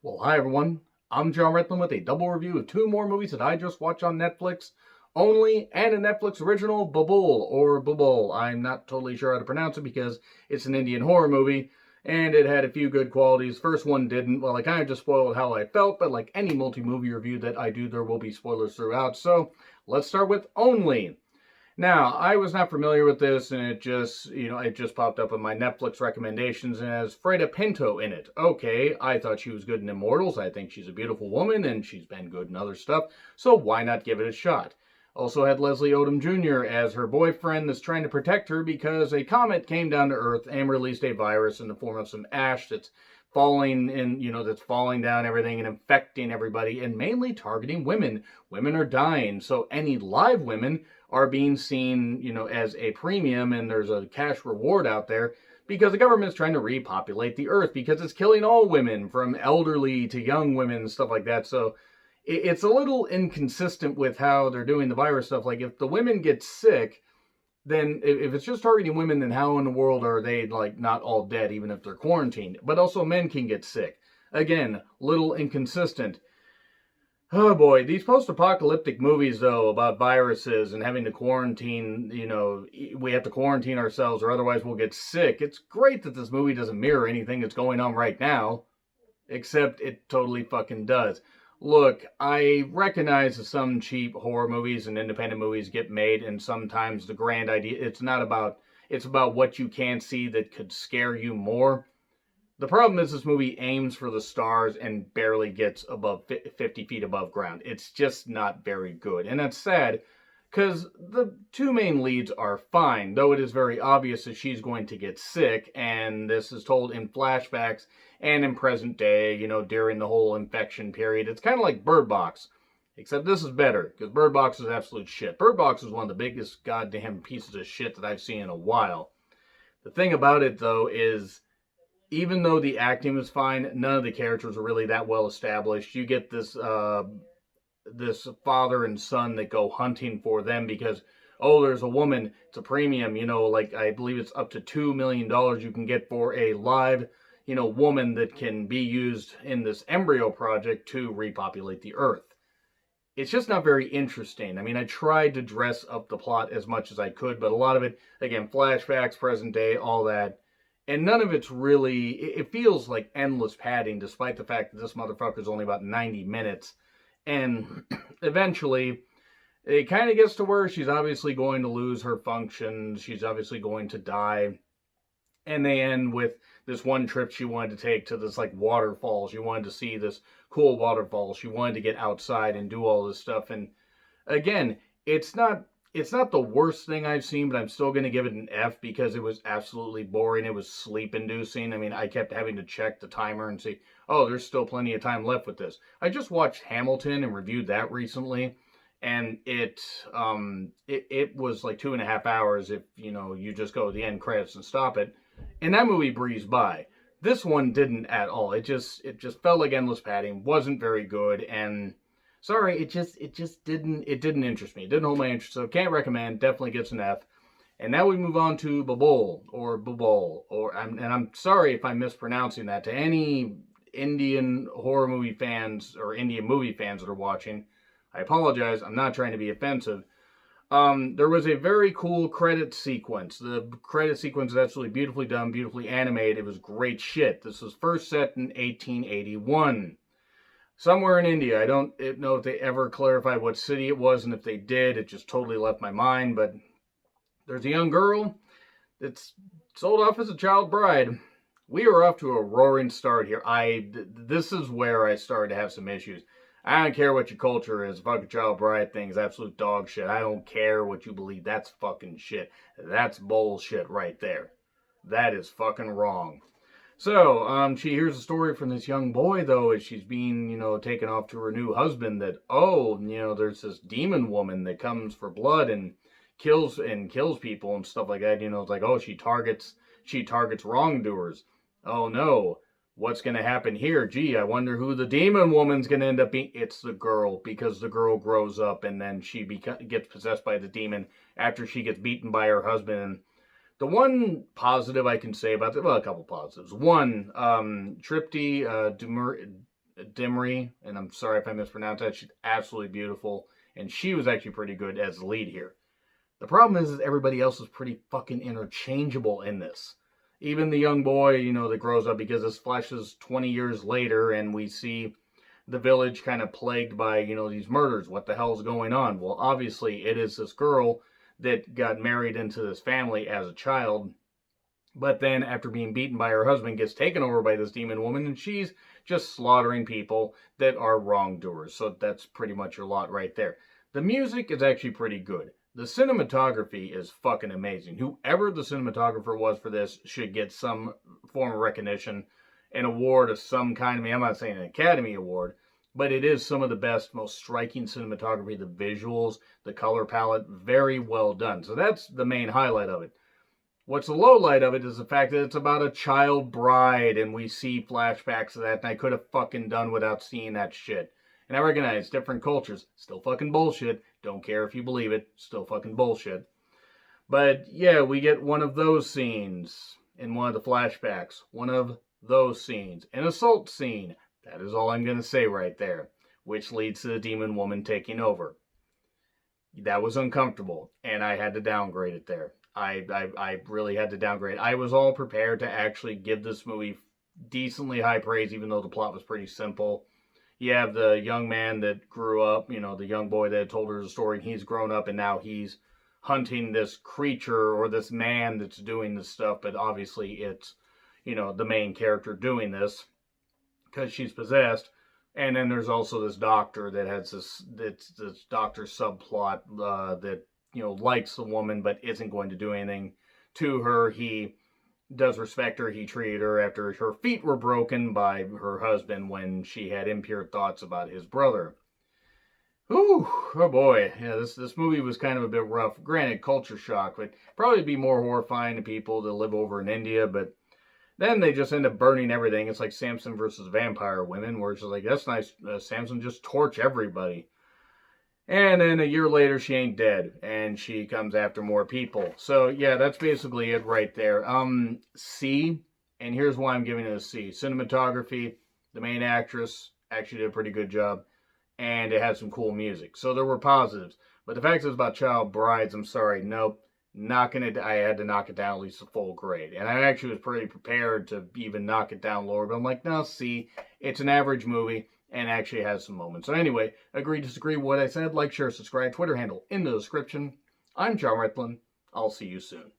Well, hi everyone. I'm John Retlin with a double review of two more movies that I just watched on Netflix only, and a Netflix original, Bulbbul, or Bulbbul. I'm not totally sure how to pronounce it because it's an Indian horror movie, and it had a few good qualities. First one didn't. Well, I kind of just spoiled how I felt, but like any multi-movie review that I do, there will be spoilers throughout. So let's start with only. Now, I was not familiar with this, and it just popped up in my Netflix recommendations and has Freda Pinto in it. Okay, I thought she was good in Immortals. I think she's a beautiful woman, and she's been good in other stuff, so why not give it a shot? Also had Leslie Odom Jr. as her boyfriend that's trying to protect her because a comet came down to Earth and released a virus in the form of some ash that's that's falling down everything and infecting everybody and mainly targeting women. Women are dying, so any live women are being seen, as a premium, and there's a cash reward out there because the government's trying to repopulate the earth because it's killing all women, from elderly to young women and stuff like that. So it's a little inconsistent with how they're doing the virus stuff. Like, if the women get sick, then if it's just targeting women, then how in the world are they, like, not all dead even if they're quarantined? But also men can get sick. Again, little inconsistent. Oh boy, these post-apocalyptic movies, though, about viruses and having to quarantine, we have to quarantine ourselves or otherwise we'll get sick. It's great that this movie doesn't mirror anything that's going on right now, except it totally fucking does. Look, I recognize that some cheap horror movies and independent movies get made, and sometimes the grand idea, it's about what you can see that could scare you more. The problem is this movie aims for the stars and barely gets above 50 feet above ground. It's just not very good. And that's sad because the two main leads are fine, though it is very obvious that she's going to get sick. And this is told in flashbacks and in present day, during the whole infection period. It's kind of like Bird Box, except this is better because Bird Box is absolute shit. Bird Box is one of the biggest goddamn pieces of shit that I've seen in a while. The thing about it, though, is even though the acting was fine, none of the characters are really that well established. You get this father and son that go hunting for them because, oh, there's a woman, it's a premium, like I believe it's up to $2 million you can get for a live, woman that can be used in this embryo project to repopulate the earth. It's just not very interesting. I mean, I tried to dress up the plot as much as I could, but a lot of it, again, flashbacks, present day, all that, and none of it's really, it feels like endless padding, despite the fact that this motherfucker's only about 90 minutes. And eventually, it kind of gets to where she's obviously going to lose her function. She's obviously going to die. And they end with this one trip she wanted to take to this, like, waterfall. She wanted to see this cool waterfall. She wanted to get outside and do all this stuff. And again, it's not the worst thing I've seen, but I'm still going to give it an F because it was absolutely boring. It was sleep-inducing. I mean, I kept having to check the timer and see, oh, there's still plenty of time left with this. I just watched Hamilton and reviewed that recently, and it was like 2.5 hours if, you just go to the end credits and stop it. And that movie breezed by. This one didn't at all. It just felt like endless padding, wasn't very good, and sorry, it just didn't interest me. It didn't hold my interest, so can't recommend. Definitely gets an F. And now we move on to Bulbbul, or Bulbbul, and I'm sorry if I'm mispronouncing that to any Indian horror movie fans or Indian movie fans that are watching. I apologize. I'm not trying to be offensive. There was a very cool credit sequence. The credit sequence is absolutely beautifully done, beautifully animated. It was great shit. This was first set in 1881. Somewhere in India. I don't know if they ever clarified what city it was, and if they did, it just totally left my mind. But there's a young girl that's sold off as a child bride. We are off to a roaring start here. This is where I started to have some issues. I don't care what your culture is. Fucking child bride thing is absolute dog shit. I don't care what you believe. That's fucking shit. That's bullshit right there. That is fucking wrong. So, she hears a story from this young boy, though, as she's being, taken off to her new husband, that, there's this demon woman that comes for blood and kills people and stuff like that. It's like, oh, she targets wrongdoers. Oh, no. What's going to happen here? Gee, I wonder who the demon woman's going to end up being. It's the girl, because the girl grows up and then she gets possessed by the demon after she gets beaten by her husband. And the one positive I can say about it, well, a couple positives. One, Tripti Dimry, and I'm sorry if I mispronounced that. She's absolutely beautiful, and she was actually pretty good as the lead here. The problem is everybody else is pretty fucking interchangeable in this. Even the young boy, that grows up, because this flashes 20 years later, and we see the village kind of plagued by, these murders. What the hell's going on? Well, obviously, it is this girl that got married into this family as a child, but then after being beaten by her husband, gets taken over by this demon woman, and she's just slaughtering people that are wrongdoers. So that's pretty much your lot right there. The music is actually pretty good. The cinematography is fucking amazing. Whoever the cinematographer was for this should get some form of recognition, an award of some kind. I mean, I'm not saying an Academy Award, but it is some of the best, most striking cinematography. The visuals, the color palette, very well done. So that's the main highlight of it. What's the low light of it is the fact that it's about a child bride, and we see flashbacks of that, and I could have fucking done without seeing that shit. And I recognize different cultures, still fucking bullshit. Don't care if you believe it, still fucking bullshit. But yeah, we get one of those scenes in one of the flashbacks. One of those scenes. An assault scene. That is all I'm going to say right there. Which leads to the demon woman taking over. That was uncomfortable, and I had to downgrade it there. I really had to downgrade. I was all prepared to actually give this movie decently high praise, even though the plot was pretty simple. You have the young man that grew up, the young boy that told her the story, and he's grown up, and now he's hunting this creature or this man that's doing this stuff, but obviously it's, the main character doing this because she's possessed. And then there's also this doctor that has this doctor subplot that, likes the woman but isn't going to do anything to her. He does respect her. He treated her after her feet were broken by her husband when she had impure thoughts about his brother. Ooh, oh boy. Yeah, this movie was kind of a bit rough. Granted, culture shock, but probably be more horrifying to people that live over in India, but then they just end up burning everything. It's like Samson versus vampire women, where it's just like, that's nice. Samson just torch everybody. And then a year later, she ain't dead, and she comes after more people. So, yeah, that's basically it right there. C, and here's why I'm giving it a C. Cinematography, the main actress actually did a pretty good job, and it had some cool music. So there were positives. But the fact that it's about child brides, I'm sorry, nope. I had to knock it down at least a full grade. And I actually was pretty prepared to even knock it down lower, but I'm like, no, C, it's an average movie, and actually has some moments. So anyway, agree, disagree with what I said, like, share, subscribe, Twitter handle in the description. I'm John Retlin. I'll see you soon.